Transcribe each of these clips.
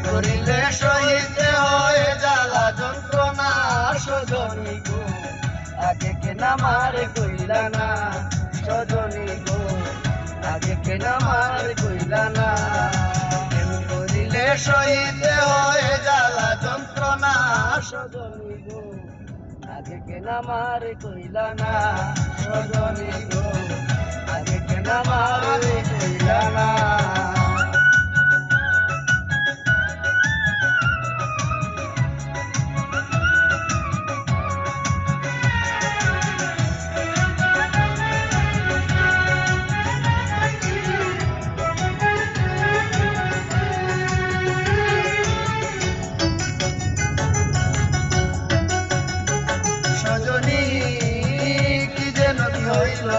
করিলে সহিতে হয় জ্বালা যন্ত্রণা সজনী গো আগে কেনা মারে কইলা না সজনী গো আগে কেনা মারে কইলা না প্রেম করিলে সহিতে হয় জ্বালা যন্ত্রণা সজনী গো আগে কেনা মারে কইলা না সজনী গো আগে কেনা মারে কইলা না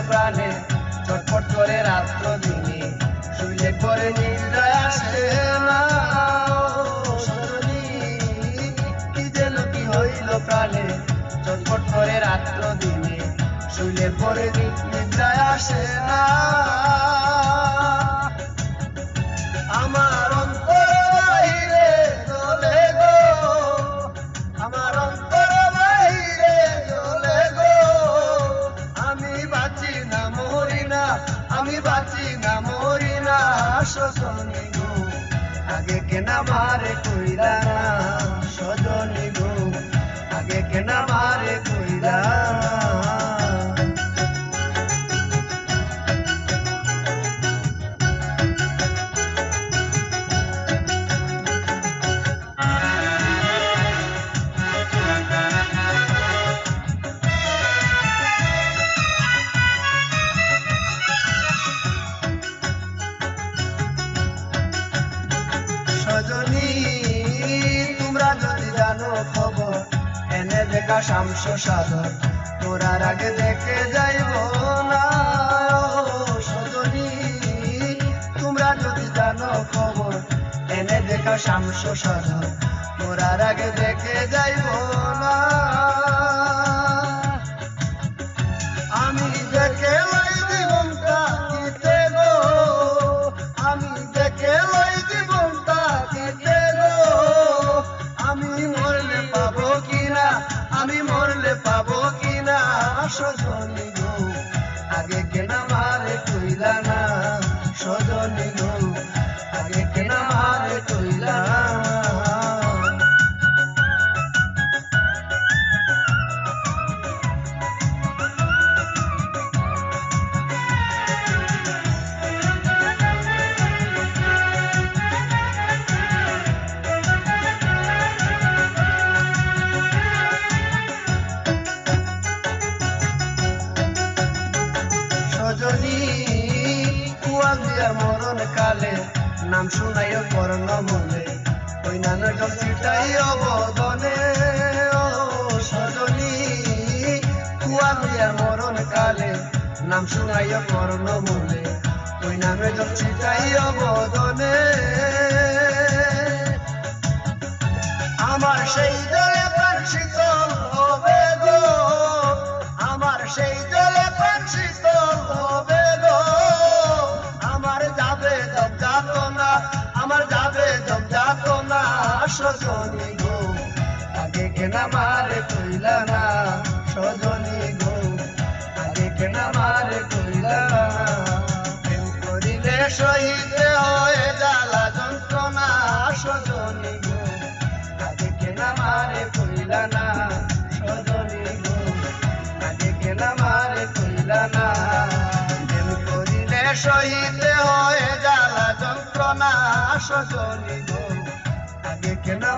প্রাণে ছটফট করে রাত্র দিনে শুইলে পরে নিদ্রা আসে না সজনী কি যেন কি হইল প্রাণে ছটফট করে রাত্র দিনে শুইলে পরে নিদ্রা আসে না আমার অন্তর বাহিরে জ্বলে গো আমার অন্তর বাহিরে জ্বলে গো আমি বাঁচি না মরি না সজনী গো আগে কেনা মারে কইলা না সজনী গো আগে কেনা মারে কইলা সজনী তোমরা যদি জানো খবর এনে দেখা শামস সাধন তোরার আগে দেখে যাইব না সজনী তোমরা যদি জানো খবর এনে দেখা শামস সাধন তোরার আগে দেখে যাইব না আমি দেখে লাই জীবনটা দিতে গো আমি দেখে লাই জীবনটা দিতে গো আমি মরলে পাবো কিনা সজনী গো আগে কেনা মারে কইলা না সজনী গো আগে কেনা মারে কইলা সজনী কুয়া দিয়া মরণ কালে নাম শুনাইও কর্ণ মনে ওই নানা চিটাই অবদনে ও সজনী কুয়া দিয়া মরণ কালে নাম শুনাইও কর্ণ মনে ওই নামে চিটাই অবদনে আমার সেই জলে প্রাণ শীতল হবে গো আমার সেই জলে প্রাণ শীতল হবে গো আমার যাবে যাতনা সজনী গো আগে কেনা মারে কইলা না সজনী গো আগে কেনা মারে কইলা প্রেম করিলে সহিতে হয় জ্বালা যন্ত্রণা সজনী গো আগে কেনা মারে কইলা না সজনী গো আগে কেনা মারে কইলা না প্রেম করিলে সহিতে হয় জ্বালা যন্ত্রণা সজনী গো আগে কেনা